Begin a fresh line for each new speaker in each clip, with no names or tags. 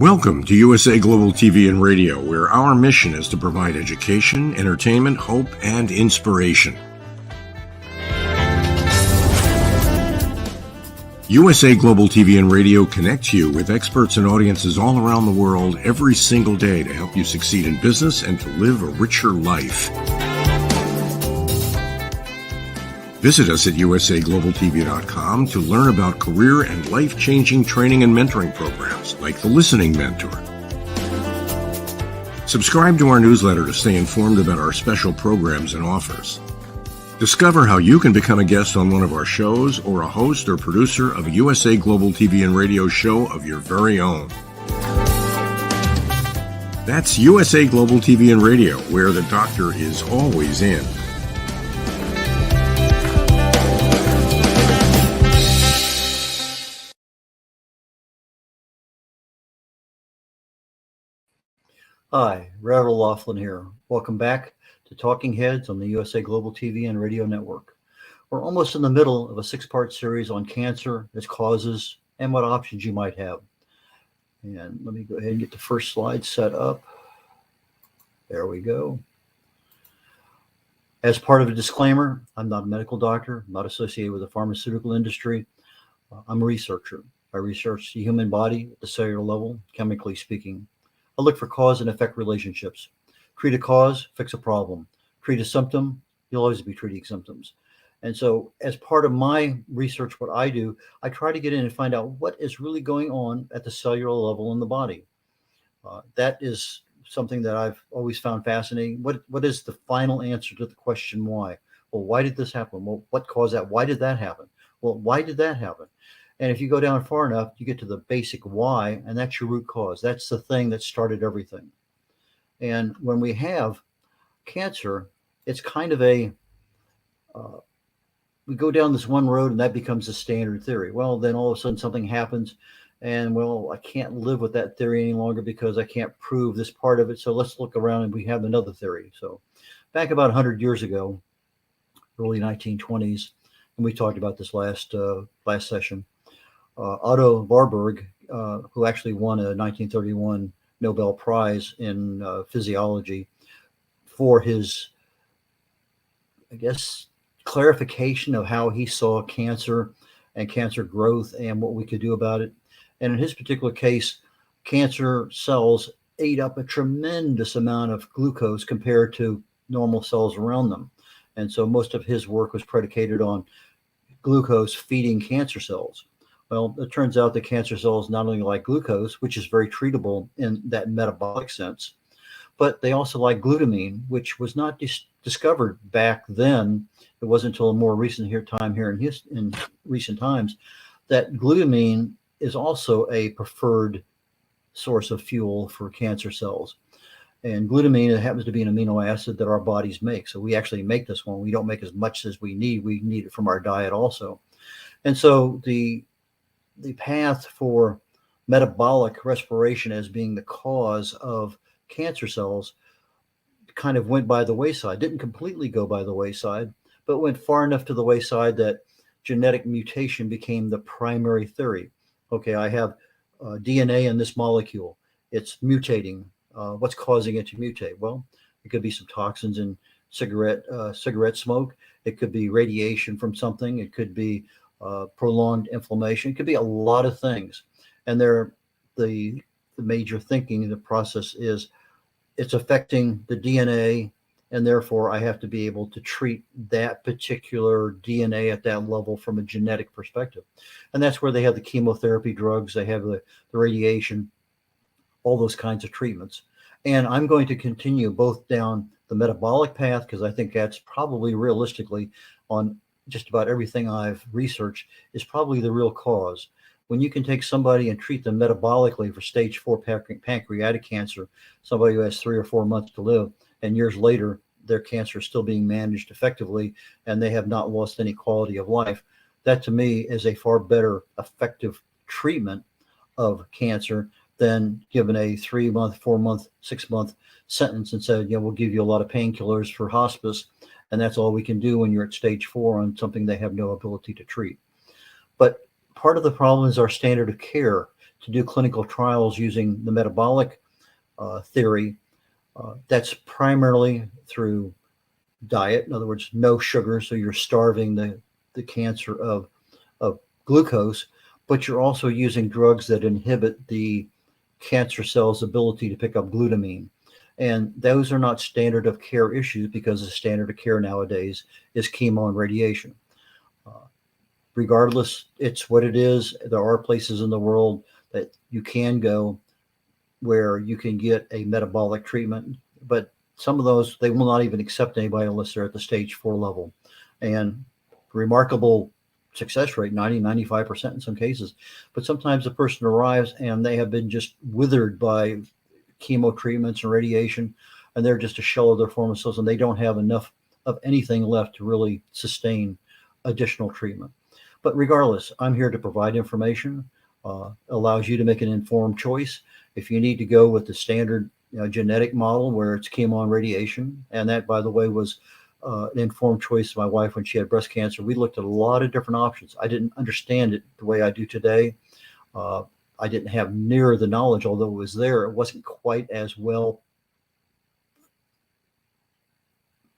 Welcome to USA Global TV and Radio, where our mission is to provide education, entertainment, hope, and inspiration. USA Global TV and Radio connects you with experts and audiences all around the world every single day to help you succeed in business and to live a richer life. Visit us at usaglobaltv.com to learn about career and life-changing training and mentoring programs like the Listening Mentor. Subscribe to our newsletter to stay informed about our special programs and offers. Discover how you can become a guest on one of our shows or a host or producer of a USA Global TV and Radio show of your very own. That's USA Global TV and Radio, where the doctor is always in.
Hi, red.olaughlin here. Welcome back to Talking Heads on the USA Global TV and Radio Network. We're almost in the middle of a 6-part series on cancer, its causes, and what options you might have. And let me go ahead and get the first slide set up. There we go. As part of a disclaimer, I'm not a medical doctor, I'm not associated with the pharmaceutical industry. I'm a researcher. I research the human body at the cellular level, chemically speaking. I look for cause and effect relationships. Treat a cause, fix a problem. Treat a symptom, you'll always be treating symptoms. And so as part of my research, what I do, I try to get in and find out what is really going on at the cellular level in the body. That is something that I've always found fascinating. What is the final answer to the question why? Well, why did this happen? Well, what caused that? Why did that happen? Well, why did that happen? And if you go down far enough, you get to the basic why, and that's your root cause. That's the thing that started everything. And when we have cancer, it's kind of we go down this one road and that becomes the standard theory. Well, then all of a sudden something happens and, well, I can't live with that theory any longer because I can't prove this part of it. So let's look around and we have another theory. So back about 100 years ago, early 1920s, and we talked about this last session, Otto Warburg, who actually won a 1931 Nobel Prize in physiology for his, I guess, clarification of how he saw cancer and cancer growth and what we could do about it. And in his particular case, cancer cells ate up a tremendous amount of glucose compared to normal cells around them. And so most of his work was predicated on glucose feeding cancer cells. Well, it turns out that cancer cells not only like glucose, which is very treatable in that metabolic sense, but they also like glutamine, which was not discovered back then. It wasn't until a more recent time here in recent times that glutamine is also a preferred source of fuel for cancer cells. And glutamine, it happens to be an amino acid that our bodies make. So we actually make this one. We don't make as much as we need. We need it from our diet also. And so the path for metabolic respiration as being the cause of cancer cells kind of went by the wayside. Didn't completely go by the wayside, but went far enough to the wayside that genetic mutation became the primary theory. Okay, I have DNA in this molecule. It's mutating. What's causing it to mutate? Well, it could be some toxins in cigarette smoke. It could be radiation from something. It could be prolonged inflammation. It could be a lot of things. And the major thinking in the process is it's affecting the DNA, and therefore I have to be able to treat that particular DNA at that level from a genetic perspective. And that's where they have the chemotherapy drugs, they have the radiation, all those kinds of treatments. And I'm going to continue both down the metabolic path, because I think that's probably realistically on just about everything I've researched is probably the real cause. When you can take somebody and treat them metabolically for stage 4 pancreatic cancer, somebody who has 3 or 4 months to live, and years later, their cancer is still being managed effectively, and they have not lost any quality of life. That to me is a far better effective treatment of cancer than given a 3-month, 4-month, 6-month sentence and said, we'll give you a lot of painkillers for hospice. And that's all we can do when you're at stage 4 on something they have no ability to treat. But part of the problem is our standard of care to do clinical trials using the metabolic theory, that's primarily through diet. In other words, no sugar, so you're starving the cancer of glucose, but you're also using drugs that inhibit the cancer cell's ability to pick up glutamine. And those are not standard of care issues, because the standard of care nowadays is chemo and radiation. Regardless, it's what it is. There are places in the world that you can go where you can get a metabolic treatment, but some of those, they will not even accept anybody unless they're at the stage 4 level. And remarkable success rate, 90-95% in some cases. But sometimes the person arrives and they have been just withered by chemo treatments and radiation, and they're just a shell of their former selves, and they don't have enough of anything left to really sustain additional treatment. But regardless, I'm here to provide information, allows you to make an informed choice. If you need to go with the standard genetic model where it's chemo and radiation, and that, by the way, was an informed choice of my wife when she had breast cancer. We looked at a lot of different options. I didn't understand it the way I do today. I didn't have near the knowledge, although it was there. It wasn't quite as well.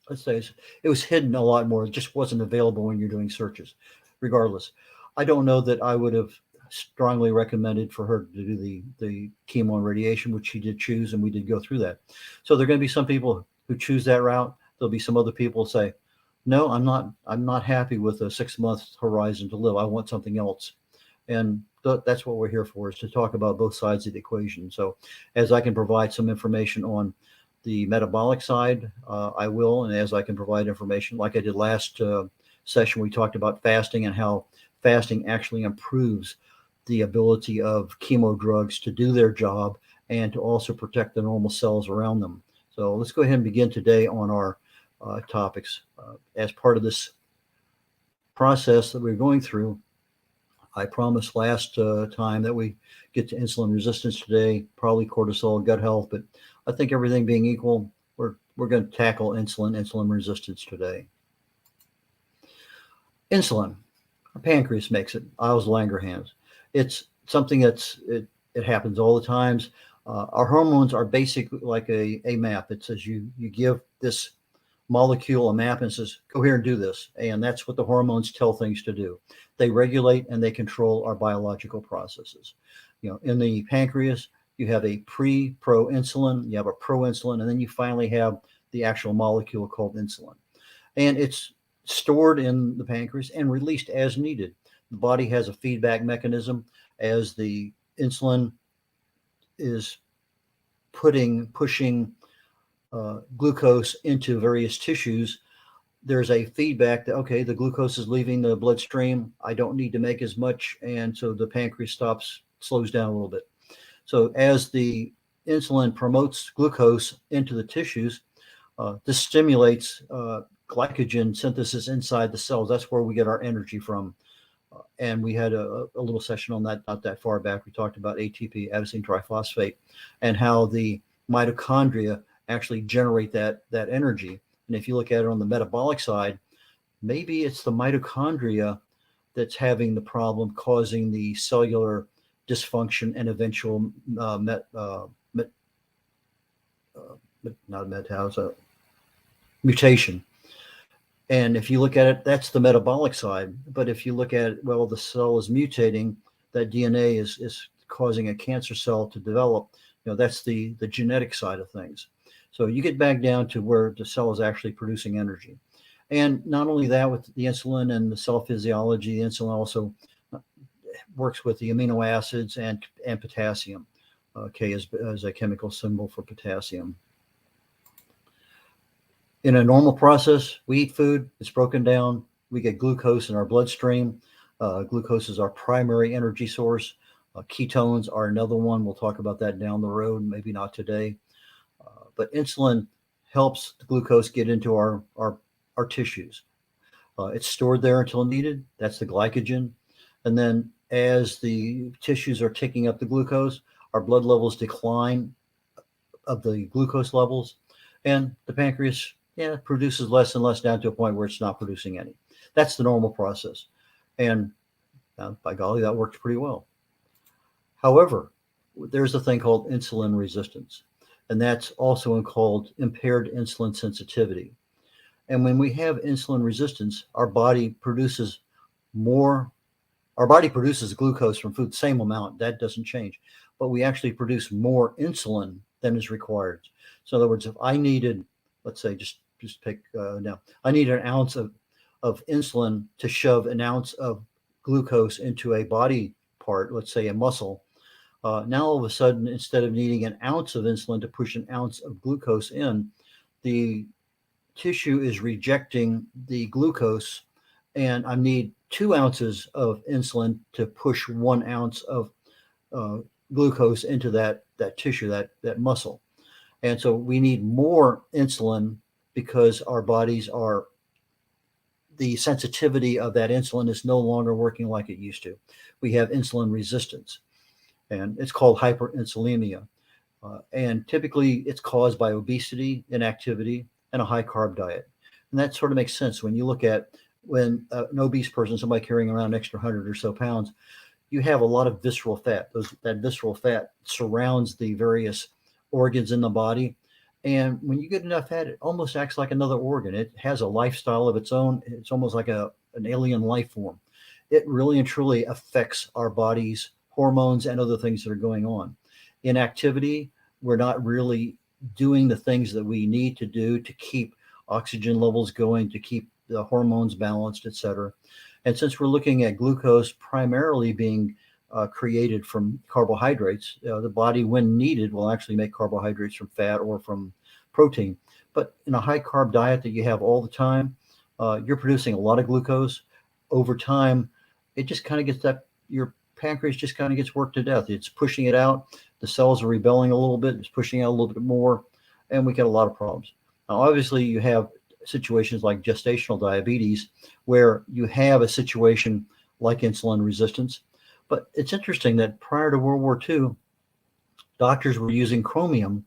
Let's say it was hidden a lot more. It just wasn't available when you're doing searches. Regardless, I don't know that I would have strongly recommended for her to do the chemo and radiation, which she did choose, and we did go through that. So there are going to be some people who choose that route. There'll be some other people who say, no, I'm not happy with a 6-month horizon to live. I want something else. And that's what we're here for, is to talk about both sides of the equation. So as I can provide some information on the metabolic side, I will. And as I can provide information, like I did last session, we talked about fasting and how fasting actually improves the ability of chemo drugs to do their job and to also protect the normal cells around them. So let's go ahead and begin today on our topics. As part of this process that we're going through, I promised last time that we get to insulin resistance today, probably cortisol, gut health, but I think everything being equal, we're going to tackle insulin resistance today. Insulin, our pancreas makes it. Ehlers-Langerhans. It's something it happens all the times. Our hormones are basically like a map. It says you give this molecule a map and says, go here and do this. And that's what the hormones tell things to do. They regulate and they control our biological processes. In the pancreas, you have a pro-insulin, you have a proinsulin, and then you finally have the actual molecule called insulin. And it's stored in the pancreas and released as needed. The body has a feedback mechanism as the insulin is pushing glucose into various tissues. There's a feedback that, okay, the glucose is leaving the bloodstream. I don't need to make as much. And so the pancreas slows down a little bit. So as the insulin promotes glucose into the tissues, this stimulates glycogen synthesis inside the cells. That's where we get our energy from. And we had a little session on that not that far back. We talked about ATP, adenosine triphosphate, and how the mitochondria actually generate that energy. And if you look at it on the metabolic side, maybe it's the mitochondria that's having the problem, causing the cellular dysfunction and eventual mutation. And if you look at it, that's the metabolic side. But if you look at it, well, the cell is mutating, that DNA is causing a cancer cell to develop. That's the genetic side of things. So you get back down to where the cell is actually producing energy. And not only that, with the insulin and the cell physiology, the insulin also works with the amino acids and potassium. K is a chemical symbol for potassium. In a normal process, we eat food, it's broken down, we get glucose in our bloodstream. Glucose is our primary energy source. Ketones are another one. We'll talk about that down the road, maybe not today. But insulin helps the glucose get into our tissues. It's stored there until needed. That's the glycogen. And then as the tissues are taking up the glucose, our blood levels decline of the glucose levels, and the pancreas produces less and less down to a point where it's not producing any. That's the normal process. And by golly, that works pretty well. However, there's a thing called insulin resistance, and that's also called impaired insulin sensitivity. And when we have insulin resistance, more, our body produces glucose from food, same amount, that doesn't change, but we actually produce more insulin than is required. So in other words, if I needed, let's say, just pick now, I need an ounce of insulin to shove an ounce of glucose into a body part, let's say a muscle. Now all of a sudden, instead of needing an ounce of insulin to push an ounce of glucose in, the tissue is rejecting the glucose, and I need 2 ounces of insulin to push 1 ounce of uh, glucose into that tissue, that muscle. And so we need more insulin because our bodies are, the sensitivity of that insulin is no longer working like it used to. We have insulin resistance, and it's called hyperinsulinemia. And typically it's caused by obesity, inactivity, and a high carb diet. And that sort of makes sense when you look at when an obese person, somebody carrying around an extra 100 or so pounds, you have a lot of visceral fat. That visceral fat surrounds the various organs in the body. And when you get enough fat, it almost acts like another organ. It has a lifestyle of its own. It's almost like an alien life form. It really and truly affects our body's hormones and other things that are going on. Inactivity, we're not really doing the things that we need to do to keep oxygen levels going, to keep the hormones balanced, et cetera. And since we're looking at glucose primarily being created from carbohydrates, the body, when needed, will actually make carbohydrates from fat or from protein. But in a high carb diet that you have all the time, you're producing a lot of glucose. Over time, it just kind of gets your pancreas just kind of gets worked to death. It's pushing it out. The cells are rebelling a little bit. It's pushing out a little bit more, and we get a lot of problems. Now, obviously, you have situations like gestational diabetes where you have a situation like insulin resistance. But it's interesting that prior to World War II, doctors were using chromium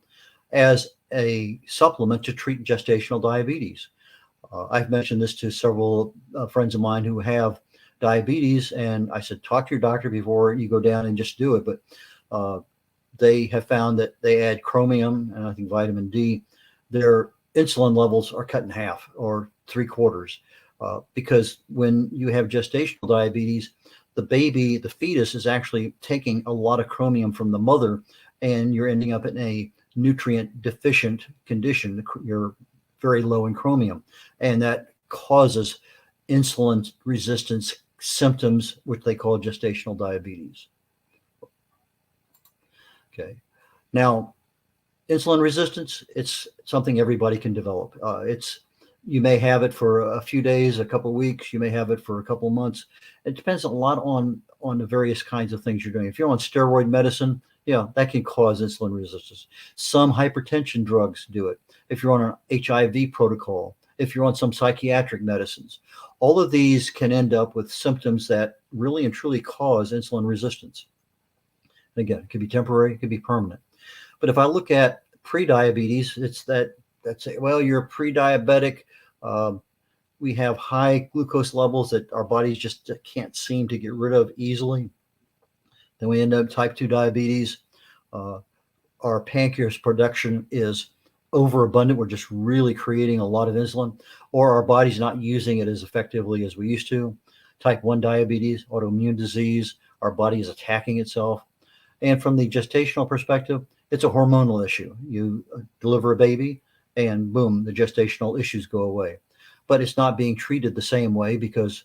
as a supplement to treat gestational diabetes. I've mentioned this to several friends of mine who have diabetes, and I said, talk to your doctor before you go down and just do it. But they have found that they add chromium and I think vitamin D, their insulin levels are cut in half or 3/4, because when you have gestational diabetes, the baby, the fetus, is actually taking a lot of chromium from the mother, and you're ending up in a nutrient deficient condition. You're very low in chromium, and that causes insulin resistance symptoms, which they call gestational diabetes. Okay. Now, insulin resistance, it's something everybody can develop. You may have it for a few days, a couple of weeks. You may have it for a couple of months. It depends a lot on the various kinds of things you're doing. If you're on steroid medicine, yeah, that can cause insulin resistance. Some hypertension drugs do it. If you're on an HIV protocol, if you're on some psychiatric medicines, all of these can end up with symptoms that really and truly cause insulin resistance. And again, it could be temporary, it could be permanent. But if I look at pre-diabetes, it's that's well, you're pre-diabetic. We have high glucose levels that our bodies just can't seem to get rid of easily. Then we end up type 2 diabetes. Our pancreas production is overabundant. We're just really creating a lot of insulin, or our body's not using it as effectively as we used to. Type 1 diabetes, autoimmune disease, our body is attacking itself. And from the gestational perspective, it's a hormonal issue. You deliver a baby and boom, the gestational issues go away. But it's not being treated the same way because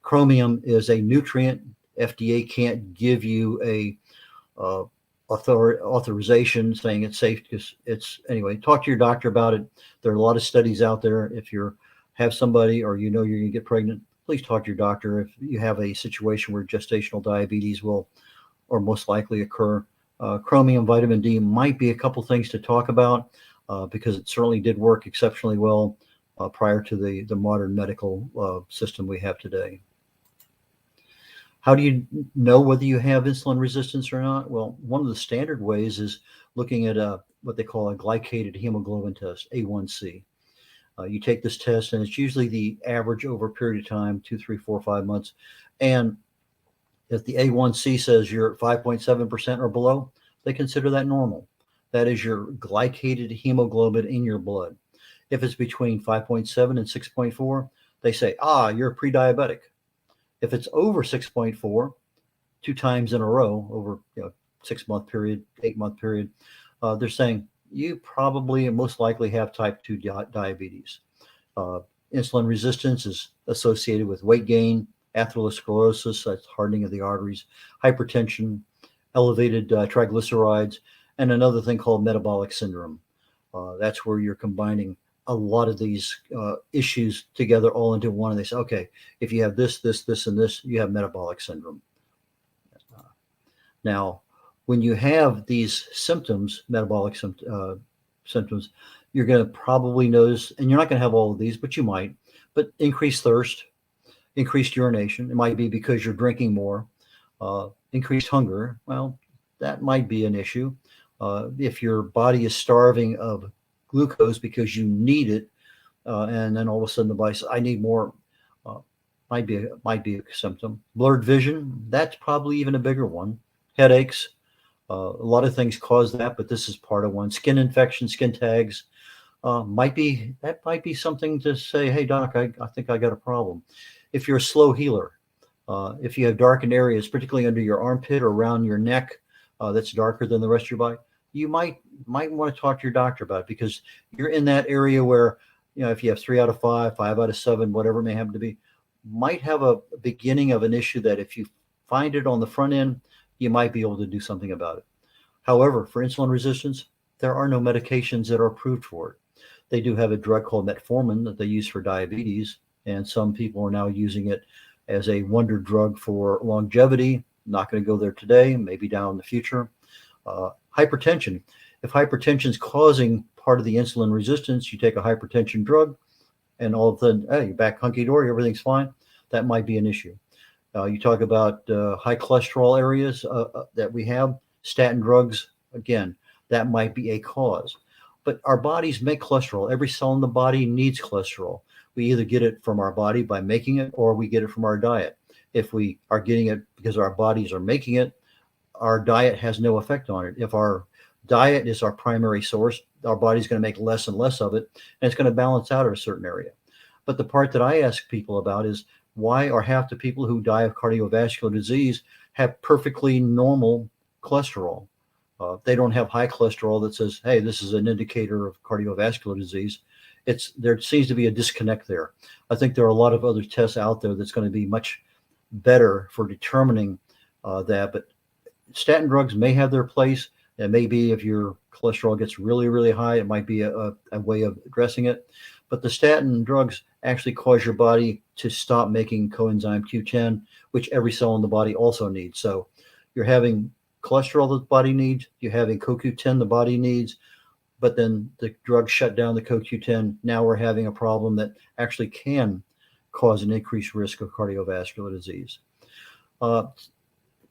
chromium is a nutrient. FDA can't give you a authorization saying it's safe because anyway, talk to your doctor about it. There are a lot of studies out there. If you have somebody or you know you're going to get pregnant, please talk to your doctor. If you have a situation where gestational diabetes will or most likely occur, chromium, vitamin D might be a couple things to talk about because it certainly did work exceptionally well prior to the modern medical system we have today. How do you know whether you have insulin resistance or not? Well, one of the standard ways is looking at what they call a glycated hemoglobin test, A1C. You take this test, and it's usually the average over a period of time, 2, 3, 4, 5 months. And If the A1C says you're at 5.7% or below, they consider that normal. That is your glycated hemoglobin in your blood. If it's between 5.7 and 6.4, they say, you're pre-diabetic. If it's over 6.4, 2 times in a row over 6-month period, 8-month period, they're saying you probably and most likely have type 2 diabetes. Insulin resistance is associated with weight gain, atherosclerosis, that's hardening of the arteries, hypertension, elevated triglycerides, and another thing called metabolic syndrome. That's where you're combining a lot of these issues together all into one. And they say, okay, if you have this, and this, you have metabolic syndrome. Now, when you have these symptoms, metabolic symptoms, you're going to probably notice, and you're not going to have all of these, but you might, but increased thirst, increased urination. It might be because you're drinking more, increased hunger. Well, that might be an issue. If your body is starving of glucose because you need it, and then all of a sudden the body says, I need more, might be a symptom. Blurred vision, that's probably even a bigger one. Headaches, a lot of things cause that, but this is part of one. Skin infection, skin tags, might be something to say, hey doc, I think I got a problem. If you're a slow healer, if you have darkened areas, particularly under your armpit or around your neck, that's darker than the rest of your body, you might want to talk to your doctor about it, because you're in that area where, if you have 3 out of 5, 5 out of 7, whatever it may happen to be, might have a beginning of an issue that if you find it on the front end, you might be able to do something about it. However, for insulin resistance, there are no medications that are approved for it. They do have a drug called metformin that they use for diabetes, and some people are now using it as a wonder drug for longevity. Not going to go there today, maybe down in the future. Hypertension. If hypertension is causing part of the insulin resistance, you take a hypertension drug and all of a sudden, hey, you're back hunky-dory, everything's fine. That might be an issue. You talk about high cholesterol areas that we have, statin drugs, again, that might be a cause. But our bodies make cholesterol. Every cell in the body needs cholesterol. We either get it from our body by making it, or we get it from our diet. If we are getting it because our bodies are making it, our diet has no effect on it. If our diet is our primary source, our body's going to make less and less of it, and it's going to balance out at a certain area. But the part that I ask people about is, why are half the people who die of cardiovascular disease have perfectly normal cholesterol? They don't have high cholesterol that says, hey, this is an indicator of cardiovascular disease. There seems to be a disconnect there. I think there are a lot of other tests out there that's going to be much better for determining that. But statin drugs may have their place. And maybe if your cholesterol gets really, really high, it might be a way of addressing it. But the statin drugs actually cause your body to stop making coenzyme Q10, which every cell in the body also needs. So you're having cholesterol that the body needs, you're having CoQ10 the body needs, but then the drugs shut down the CoQ10. Now we're having a problem that actually can cause an increased risk of cardiovascular disease.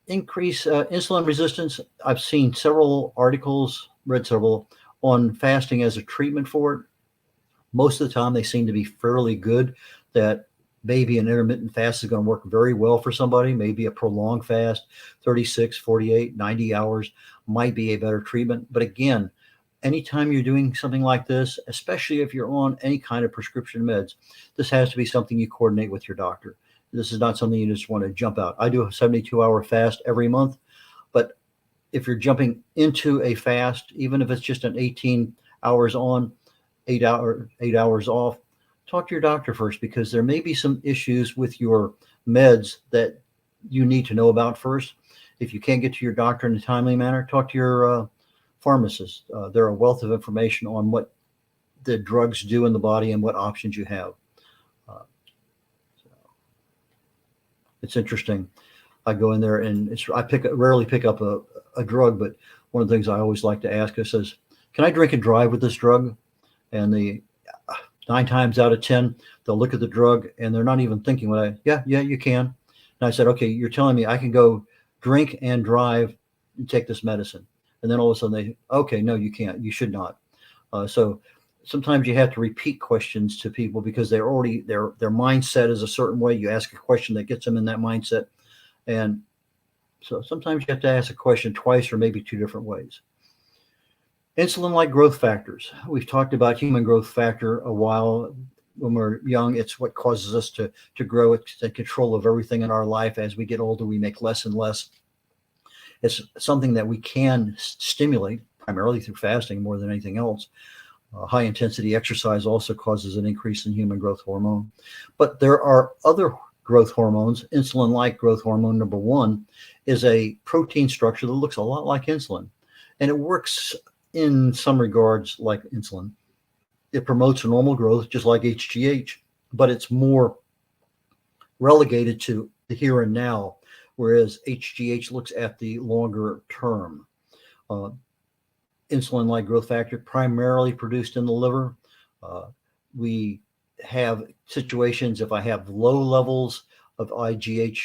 Increase insulin resistance. I've seen several articles, read several, on fasting as a treatment for it. Most of the time, they seem to be fairly good, that maybe an intermittent fast is going to work very well for somebody. Maybe a prolonged fast, 36, 48, 90 hours might be a better treatment. But again, anytime you're doing something like this, especially if you're on any kind of prescription meds, this has to be something you coordinate with your doctor. This is not something you just want to jump out. I do a 72-hour fast every month, but if you're jumping into a fast, even if it's just an 18 hours on, 8 hours off, talk to your doctor first, because there may be some issues with your meds that you need to know about first. If you can't get to your doctor in a timely manner, talk to your pharmacist. They're a wealth of information on what the drugs do in the body and what options you have. It's interesting. I go in there and I rarely pick up a drug, but one of the things I always like to ask is, says, can I drink and drive with this drug? And the 9 times out of 10, they'll look at the drug and they're not even thinking yeah, you can. And I said, okay, you're telling me I can go drink and drive and take this medicine. And then all of a sudden okay, no, you can't, you should not. So sometimes you have to repeat questions to people because they're already, their mindset is a certain way. You ask a question that gets them in that mindset. And So sometimes you have to ask a question twice or maybe two different ways. Insulin-like growth factors. We've talked about human growth factor a while. When we're young, it's what causes us to grow. It's the control of everything in our life. As we get older, we make less and less. It's something that we can stimulate primarily through fasting more than anything else. High intensity exercise also causes an increase in human growth hormone. But there are other growth hormones. Insulin-like growth hormone number one is a protein structure that looks a lot like insulin, and it works in some regards like insulin. It promotes normal growth just like HGH, but it's more relegated to the here and now, whereas HGH looks at the longer term. Insulin-like growth factor primarily produced in the liver. We have situations, if I have low levels of IGH,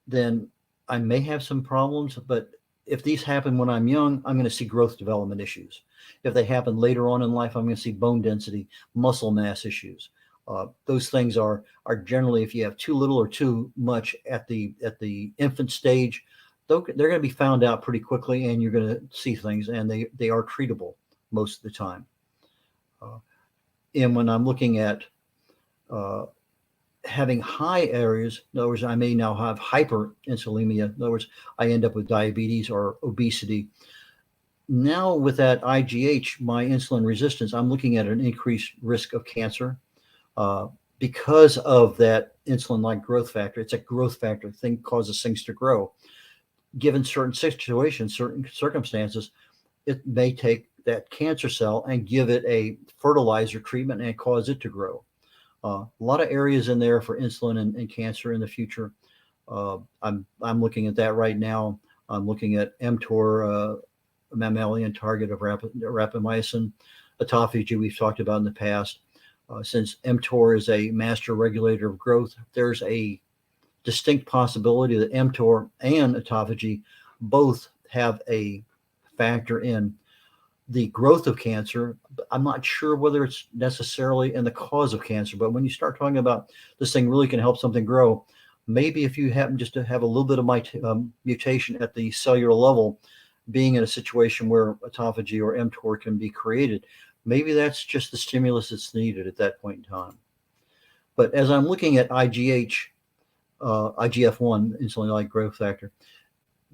then I may have some problems, but if these happen when I'm young, I'm going to see growth development issues. If they happen later on in life, I'm going to see bone density, muscle mass issues. Those things are generally, if you have too little or too much at the infant stage, they're going to be found out pretty quickly, and you're going to see things, and they are treatable most of the time. And when I'm looking at having high areas, in other words, I may now have hyperinsulinemia. In other words, I end up with diabetes or obesity. Now with that IGH, my insulin resistance, I'm looking at an increased risk of cancer because of that insulin-like growth factor. It's a growth factor thing, causes things to grow. Given certain situations, certain circumstances, it may take that cancer cell and give it a fertilizer treatment and cause it to grow. A lot of areas in there for insulin and cancer in the future. I'm looking at that right now. I'm looking at mTOR, mammalian target of rapamycin, autophagy we've talked about in the past. Since mTOR is a master regulator of growth, there's a distinct possibility that mTOR and autophagy both have a factor in the growth of cancer. I'm not sure whether it's necessarily in the cause of cancer, but when you start talking about this thing really can help something grow, maybe if you happen just to have a little bit of mutation at the cellular level, being in a situation where autophagy or mTOR can be created, maybe that's just the stimulus that's needed at that point in time. But as I'm looking at IGH, IGF-1, insulin-like growth factor,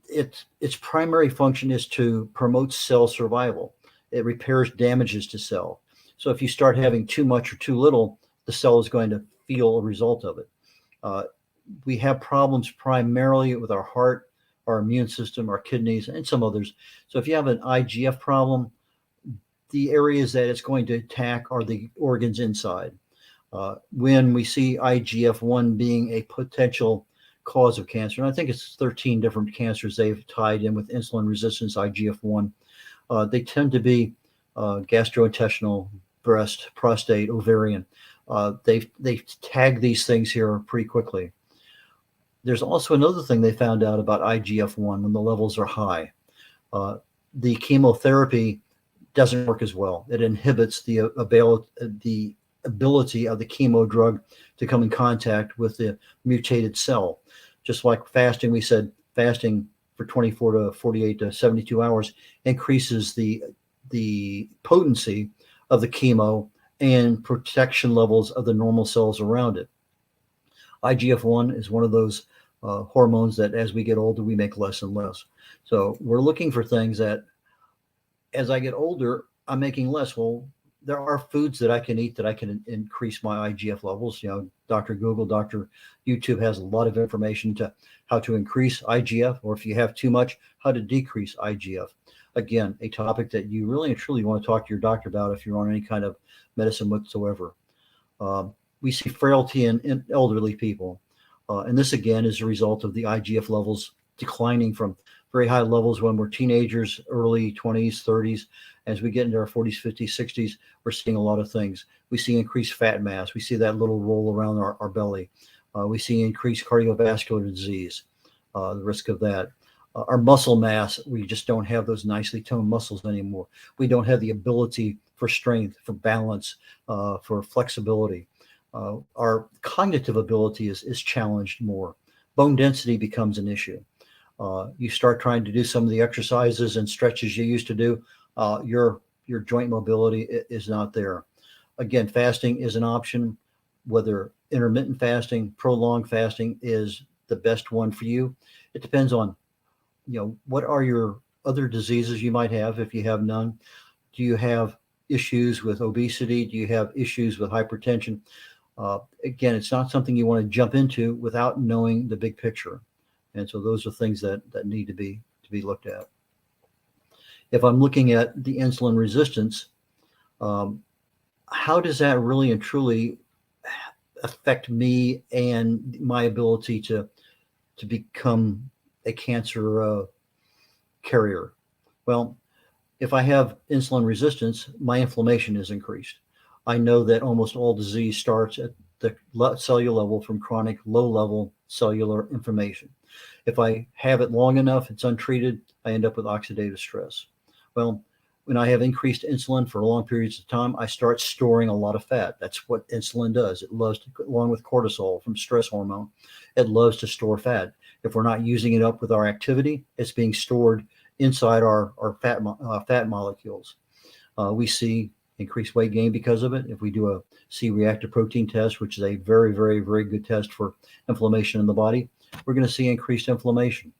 its primary function is to promote cell survival. It repairs damages to cell. So if you start having too much or too little, the cell is going to feel a result of it. We have problems primarily with our heart, our immune system, our kidneys, and some others. So if you have an IGF problem, the areas that it's going to attack are the organs inside. When we see IGF-1 being a potential cause of cancer, and I think it's 13 different cancers they've tied in with insulin resistance IGF-1. They tend to be gastrointestinal, breast, prostate, ovarian. They've tagged these things here pretty quickly. There's also another thing they found out about IGF-1 when the levels are high. The chemotherapy doesn't work as well. It inhibits the ability of the chemo drug to come in contact with the mutated cell. Just like fasting, we said fasting for 24 to 48 to 72 hours increases the potency of the chemo and protection levels of the normal cells around it. IGF-1 is one of those hormones that as we get older, we make less and less. So we're looking for things that as I get older, I'm making less. Well, there are foods that I can eat that I can increase my IGF levels. You know, Dr. Google, Dr. YouTube has a lot of information to how to increase IGF, or if you have too much, how to decrease IGF. Again, a topic that you really and truly want to talk to your doctor about if you're on any kind of medicine whatsoever. We see frailty in elderly people. And this, again, is a result of the IGF levels declining from very high levels when we're teenagers, early 20s, 30s. As we get into our 40s, 50s, 60s, we're seeing a lot of things. We see increased fat mass. We see that little roll around our belly. We see increased cardiovascular disease, the risk of that. Our muscle mass, we just don't have those nicely toned muscles anymore. We don't have the ability for strength, for balance, for flexibility. Our cognitive ability is challenged more. Bone density becomes an issue. You start trying to do some of the exercises and stretches you used to do, your joint mobility is not there. Again, fasting is an option. Whether intermittent fasting, prolonged fasting is the best one for you. It depends on, what are your other diseases you might have if you have none. Do you have issues with obesity? Do you have issues with hypertension? Again, it's not something you want to jump into without knowing the big picture. And so those are things that need to be looked at. If I'm looking at the insulin resistance, how does that really and truly affect me and my ability to become a cancer carrier? Well, if I have insulin resistance, my inflammation is increased. I know that almost all disease starts at the cellular level from chronic low-level cellular inflammation. If I have it long enough, it's untreated, I end up with oxidative stress. Well, when I have increased insulin for long periods of time, I start storing a lot of fat. That's what insulin does. It loves to, along with cortisol from stress hormone, it loves to store fat. If we're not using it up with our activity, it's being stored inside our fat molecules. We see increased weight gain because of it. If we do a C-reactive protein test, which is a very, very, very good test for inflammation in the body, we're going to see increased inflammation.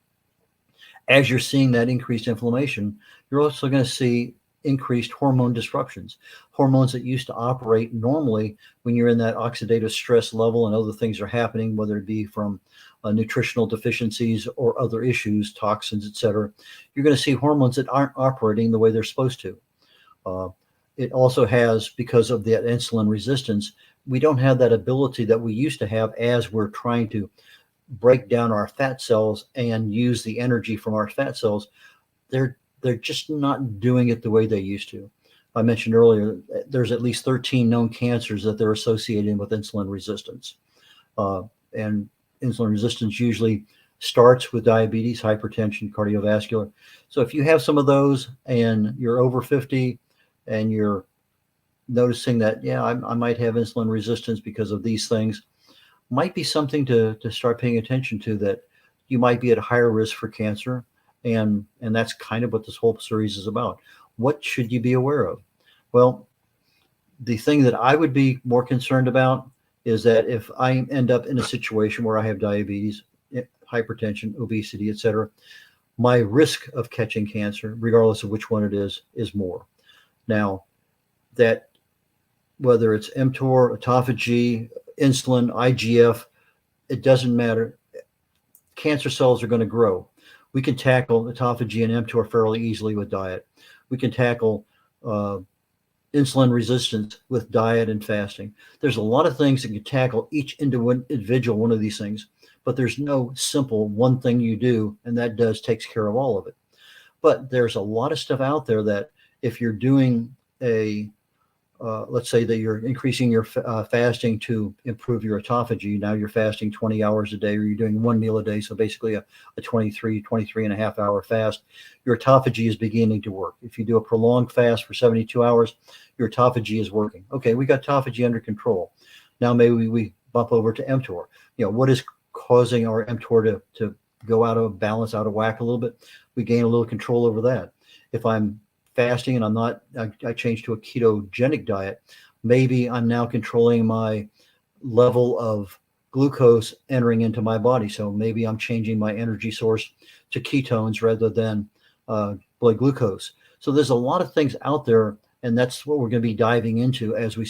As you're seeing that increased inflammation, you're also going to see increased hormone disruptions. Hormones that used to operate normally when you're in that oxidative stress level and other things are happening, whether it be from nutritional deficiencies or other issues, toxins, etc. You're going to see hormones that aren't operating the way they're supposed to. It also has, because of that insulin resistance, we don't have that ability that we used to have as we're trying to break down our fat cells and use the energy from our fat cells. They're just not doing it the way they used to. I mentioned earlier, there's at least 13 known cancers that they're associated with insulin resistance. And insulin resistance usually starts with diabetes, hypertension, cardiovascular. So if you have some of those and you're over 50 and you're noticing that, yeah, I might have insulin resistance because of these things, might be something to start paying attention to, that you might be at a higher risk for cancer. And that's kind of what this whole series is about. What should you be aware of? Well, the thing that I would be more concerned about is that if I end up in a situation where I have diabetes, hypertension, obesity, etc., my risk of catching cancer, regardless of which one it is more. Now, that whether it's mTOR, autophagy, insulin, IGF, it doesn't matter. Cancer cells are going to grow. We can tackle autophagy and mTOR fairly easily with diet. We can tackle insulin resistance with diet and fasting. There's a lot of things that can tackle each individual one of these things, but there's no simple one thing you do and that takes care of all of it. But there's a lot of stuff out there that if you're doing let's say that you're increasing your fasting to improve your autophagy. Now you're fasting 20 hours a day, or you're doing one meal a day. So basically a 23 and a half hour fast. Your autophagy is beginning to work. If you do a prolonged fast for 72 hours, your autophagy is working. Okay, we got autophagy under control. Now maybe we bump over to mTOR. What is causing our mTOR to go out of balance, out of whack a little bit? We gain a little control over that. If I'm fasting and I changed to a ketogenic diet, maybe I'm now controlling my level of glucose entering into my body. So maybe I'm changing my energy source to ketones rather than blood glucose. So there's a lot of things out there, and that's what we're going to be diving into as we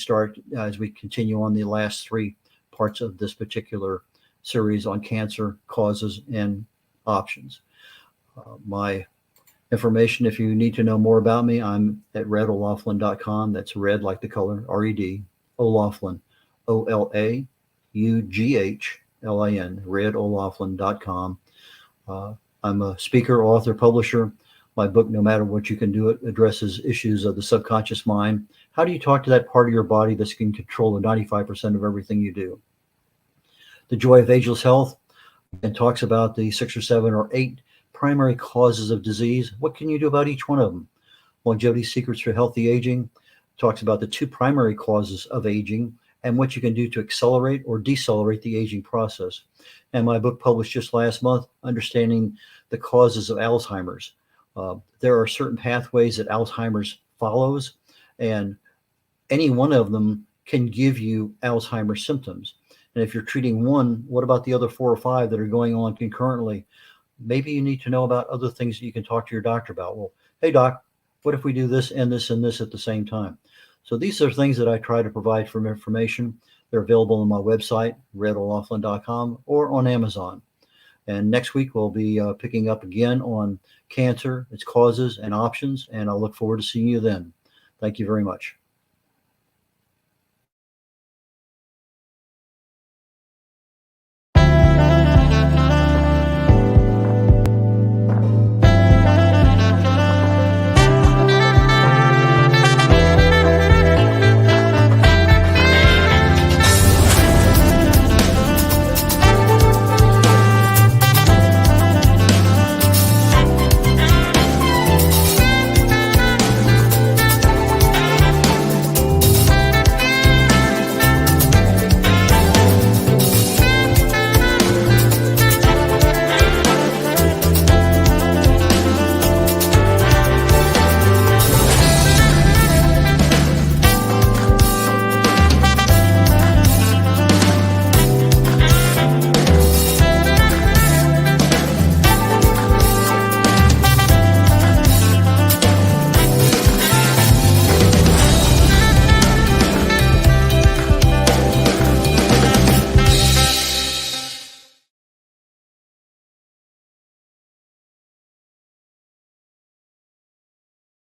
continue on the last 3 parts of this particular series on cancer causes and options. My information, if you need to know more about me, I'm at red.olaughlin.com. That's red like the color, R-E-D, O'Laughlin, O-L-A-U-G-H-L-I-N, red.olaughlin.com. I'm a speaker, author, publisher. My book, No Matter What You Can Do It, addresses issues of the subconscious mind. How do you talk to that part of your body that's can control the 95% of everything you do? The Joy of Ageless Health, and talks about the 6 or 7 or 8 primary causes of disease. What can you do about each one of them? Longevity Secrets for Healthy Aging talks about the 2 primary causes of aging, and what you can do to accelerate or decelerate the aging process. And my book published just last month, Understanding the Causes of Alzheimer's. There are certain pathways that Alzheimer's follows, and any one of them can give you Alzheimer's symptoms. And if you're treating one, what about the other 4 or 5 that are going on concurrently? Maybe you need to know about other things that you can talk to your doctor about. Well, hey, doc, what if we do this and this and this at the same time? So these are things that I try to provide for information. They're available on my website, red.olaughlin.com, or on Amazon. And next week, we'll be picking up again on cancer, its causes and options, and I'll look forward to seeing you then. Thank you very much.